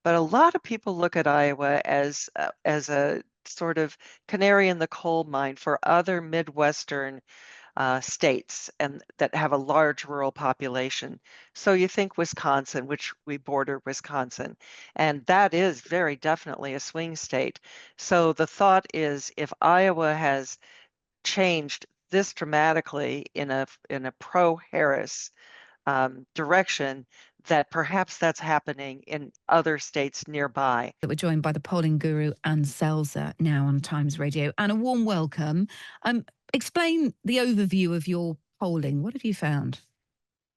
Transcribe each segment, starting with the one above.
But a lot of people look at Iowa as a sort of canary in the coal mine for other Midwestern states and that have a large rural population. So you think Wisconsin, which we border Wisconsin, and that is very definitely a swing state. So the thought is if Iowa has changed this dramatically in a pro-Harris direction, that perhaps that's happening in other states nearby. That we're joined by the polling guru Ann Selzer now on Times Radio. And a warm welcome. Explain the overview of your polling. What have you found?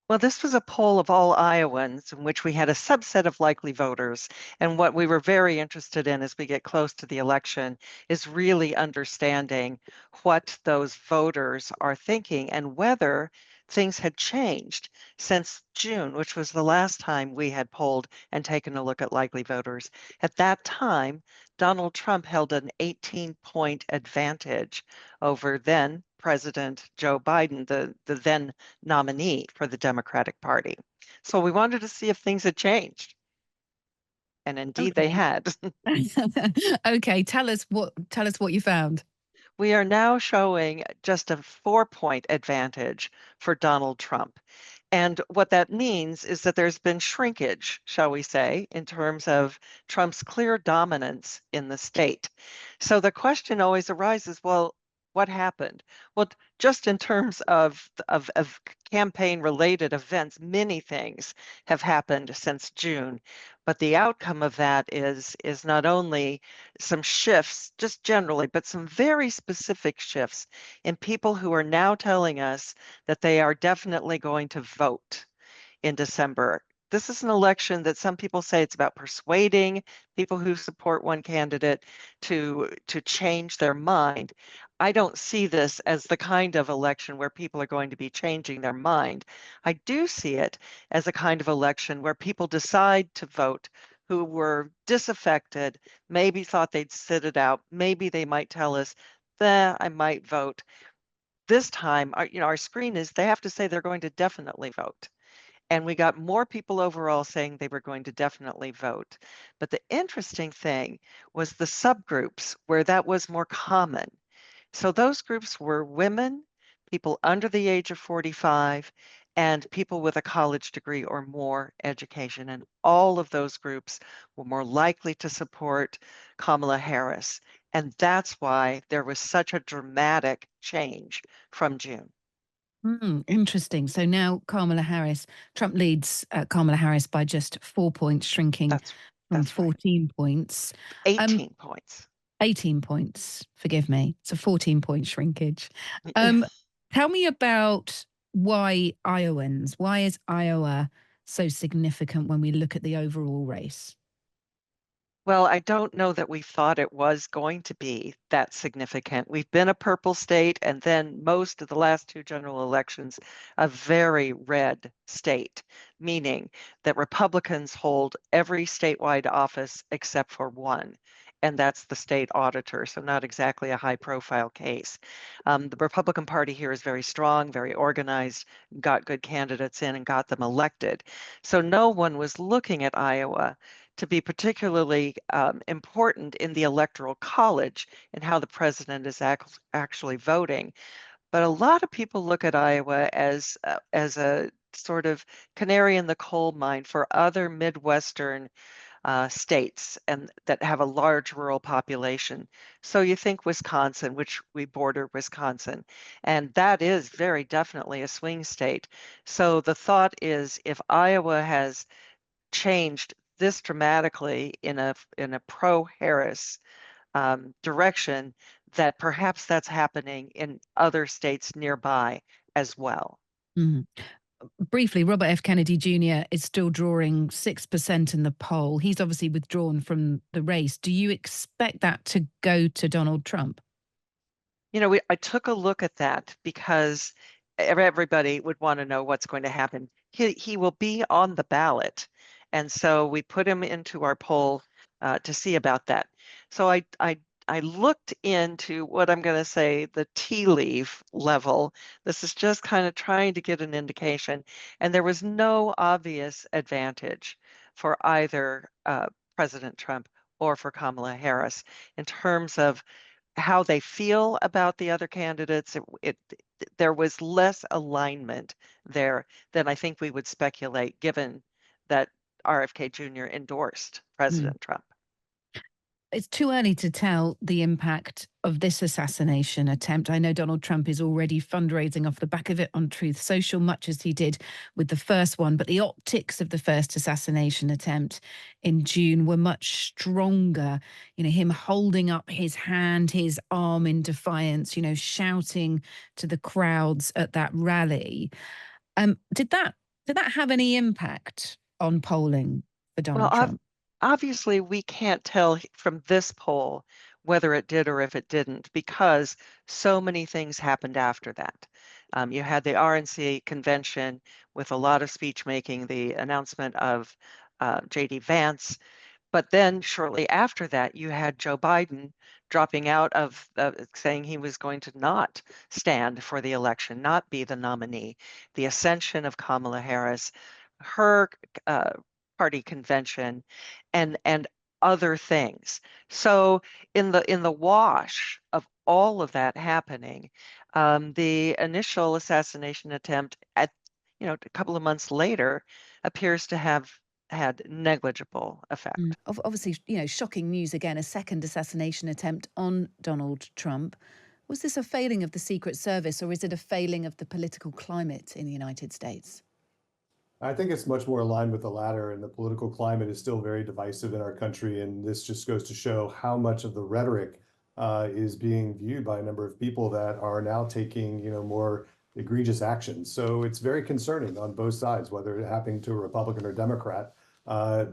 Well, this was a poll of all Iowans in which we had a subset of likely voters. And what we were very interested in as we get close to the election is really understanding what those voters are thinking and whether things had changed since June, which was the last time we had polled and taken a look at likely voters. At that time, Donald Trump held an 18-point advantage over then President Joe Biden, the then nominee for the Democratic Party. So we wanted to see if things had changed. And indeed they Okay. had. Okay, tell us what you found. We are now showing just a 4-point advantage for Donald Trump. And what that means is that there's been shrinkage, shall we say, in terms of Trump's clear dominance in the state. So the question always arises, well, what happened? Well, just in terms of campaign-related events, many things have happened since June. But the outcome of that is not only some shifts, just generally, but some very specific shifts in people who are now telling us that they are definitely going to vote in December. This is an election that some people say it's about persuading people who support one candidate to change their mind. I don't see this as the kind of election where people are going to be changing their mind. I do see it as a kind of election where people decide to vote who were disaffected, maybe thought they'd sit it out, maybe they might tell us, I might vote. This time, our screen is they have to say they're going to definitely vote. And we got more people overall saying they were going to definitely vote. But the interesting thing was the subgroups where that was more common. So those groups were women, people under the age of 45, and people with a college degree or more education. And all of those groups were more likely to support Kamala Harris. And that's why there was such a dramatic change from June. Interesting. So now Trump leads Kamala Harris by just 4 points, shrinking That's from that's right. 14 points. Um, 18 points. 18 points, forgive me. It's a 14-point shrinkage. Um, Tell me about why Iowans. Why is Iowa so significant when we look at the overall race? Well, I don't know that we thought it was going to be that significant. We've been a purple state, and then most of the last two general elections, a very red state, meaning that Republicans hold every statewide office except for one, and that's the state auditor, so not exactly a high-profile case. The Republican Party here is very strong, very organized, got good candidates in and got them elected. So no one was looking at Iowa to be particularly important in the electoral college and how the president is actually voting. But a lot of people look at Iowa as a sort of canary in the coal mine for other Midwestern states and that have a large rural population. So you think Wisconsin, which we border Wisconsin, and that is very definitely a swing state. So the thought is if Iowa has changed this dramatically in a pro-Harris direction, that perhaps that's happening in other states nearby as well. Mhm. Briefly, Robert F. Kennedy Jr. is still drawing 6% in the poll. He's obviously withdrawn from the race. Do you expect that to go to Donald Trump? I took a look at that because everybody would want to know what's going to happen. He will be on the ballot, and so we put him into our poll to see about that. So I looked into what I'm going to say the tea leaf level. This is just kind of trying to get an indication, and there was no obvious advantage for either President Trump or for Kamala Harris in terms of how they feel about the other candidates. There was less alignment there than I think we would speculate, given that RFK Jr. endorsed Mm. President Trump. It's too early to tell the impact of this assassination attempt. I know Donald Trump is already fundraising off the back of it on Truth Social, much as he did with the first one. But the optics of the first assassination attempt in June were much stronger. Him holding up his hand, his arm in defiance, shouting to the crowds at that rally. Did that have any impact on polling for Well, Donald Trump? obviously, we can't tell from this poll whether it did or if it didn't, because so many things happened after that. You had the RNC convention with a lot of speech making, the announcement of J.D. Vance. But then shortly after that, you had Joe Biden dropping out of saying he was going to not stand for the election, not be the nominee. The ascension of Kamala Harris, her uh, party convention, and other things. So in the wash of all of that happening, the initial assassination attempt at a couple of months later appears to have had negligible effect. Obviously, shocking news again, a second assassination attempt on Donald Trump. Was this a failing of the Secret Service, or is it a failing of the political climate in the United States? I think it's much more aligned with the latter, and the political climate is still very divisive in our country. And this just goes to show how much of the rhetoric is being viewed by a number of people that are now taking, more egregious actions. So it's very concerning on both sides, whether it happened to a Republican or Democrat.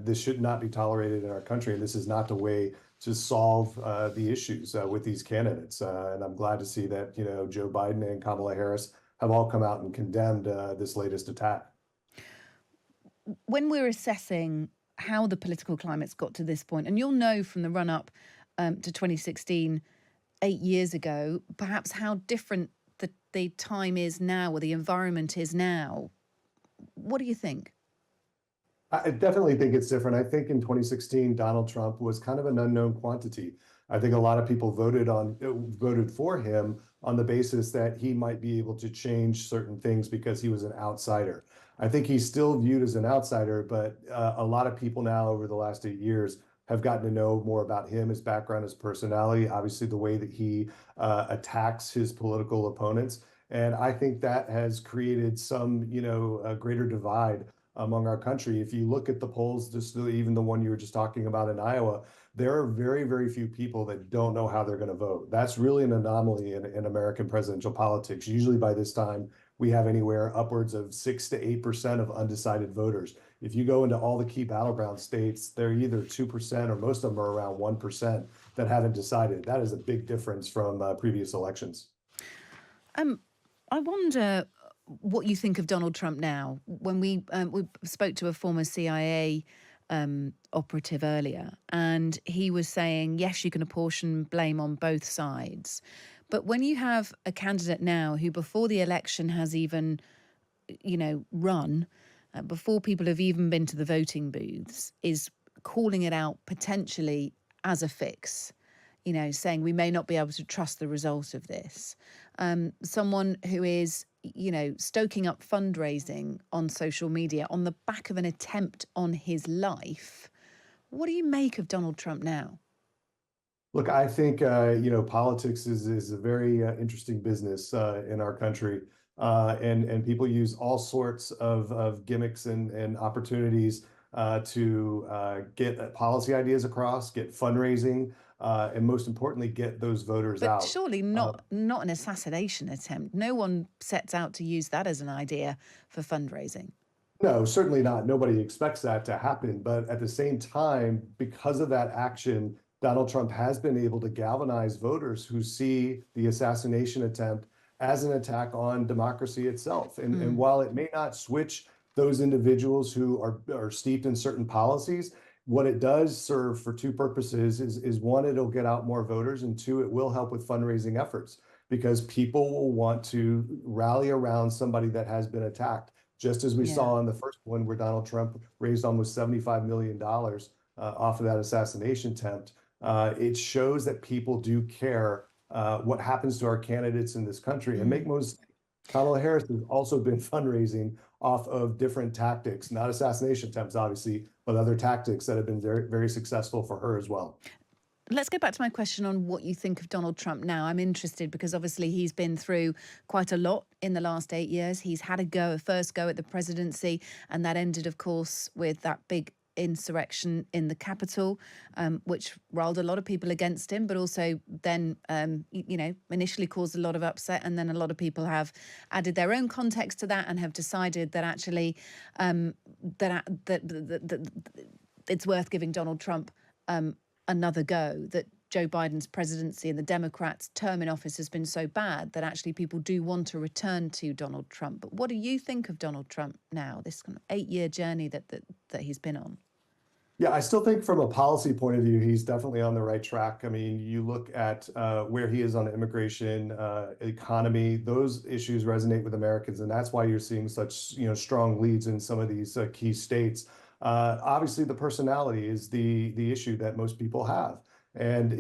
This should not be tolerated in our country, and this is not the way to solve the issues with these candidates. And I'm glad to see that, Joe Biden and Kamala Harris have all come out and condemned this latest attack. When we're assessing how the political climate's got to this point, and you'll know from the run up to 2016, 8 years ago, perhaps how different the time is now, or the environment is now. What do you think? I definitely think it's different. I think in 2016, Donald Trump was kind of an unknown quantity. I think a lot of people voted for him on the basis that he might be able to change certain things because he was an outsider. I think he's still viewed as an outsider, but a lot of people now over the last 8 years have gotten to know more about him, his background, his personality, obviously the way that he attacks his political opponents. And I think that has created some, a greater divide among our country. If you look at the polls, just even the one you were just talking about in Iowa, there are very, very few people that don't know how they're going to vote. That's really an anomaly in American presidential politics. Usually by this time, we have anywhere upwards of 6 to 8% of undecided voters. If you go into all the key battleground states, they're either 2% or most of them are around 1% that haven't decided. That is a big difference from previous elections. I wonder what you think of Donald Trump now. When we spoke to a former CIA operative earlier, and he was saying, yes, you can apportion blame on both sides. But when you have a candidate now who before the election has even, run, before people have even been to the voting booths, is calling it out potentially as a fix, saying we may not be able to trust the result of this. Someone who is, stoking up fundraising on social media on the back of an attempt on his life. What do you make of Donald Trump now? Look, I think politics is a very interesting business in our country, and people use all sorts of gimmicks and opportunities to get policy ideas across, get fundraising, and most importantly, get those voters But out. surely not an assassination attempt. No one sets out to use that as an idea for fundraising. No, certainly not. Nobody expects that to happen. But at the same time, because of that action, Donald Trump has been able to galvanize voters who see the assassination attempt as an attack on democracy itself. And while it may not switch those individuals who are steeped in certain policies, what it does serve for two purposes is one, it'll get out more voters, and two, it will help with fundraising efforts because people will want to rally around somebody that has been attacked. Just as we Yeah. saw in the first one where Donald Trump raised almost $75 million off of that assassination attempt, it shows that people do care what happens to our candidates in this country. And make most Kamala Harris has also been fundraising off of different tactics, not assassination attempts, obviously, but other tactics that have been very, very successful for her as well. Let's go back to my question on what you think of Donald Trump now. I'm interested because obviously he's been through quite a lot in the last 8 years. He's had a first go at the presidency, and that ended, of course, with that big insurrection in the Capitol, which riled a lot of people against him, but also then, initially caused a lot of upset. And then a lot of people have added their own context to that and have decided that actually that it's worth giving Donald Trump another go, that Joe Biden's presidency and the Democrats' term in office has been so bad that actually people do want to return to Donald Trump. But what do you think of Donald Trump now, this kind of 8-year journey that he's been on? Yeah, I still think from a policy point of view, he's definitely on the right track. I mean, you look at where he is on immigration, economy, those issues resonate with Americans, and that's why you're seeing such, strong leads in some of these key states. Obviously, the personality is the issue that most people have. And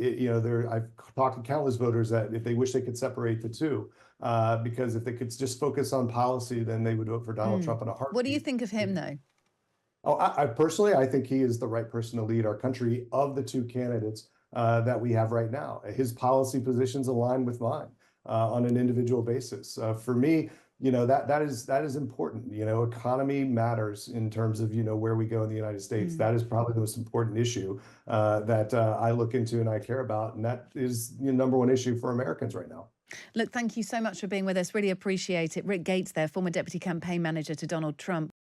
I've talked to countless voters that if they wish they could separate the two, because if they could just focus on policy, then they would vote for Donald Trump in a heartbeat. What do you think of him, though? Oh, I personally, I think he is the right person to lead our country of the two candidates that we have right now. His policy positions align with mine on an individual basis. For me, that is important. Economy matters in terms of where we go in the United States. That is probably the most important issue that I look into and I care about, and that is the number one issue for Americans right now. Look, thank you so much for being with us. Really appreciate it. Rick Gates there, former deputy campaign manager to Donald Trump.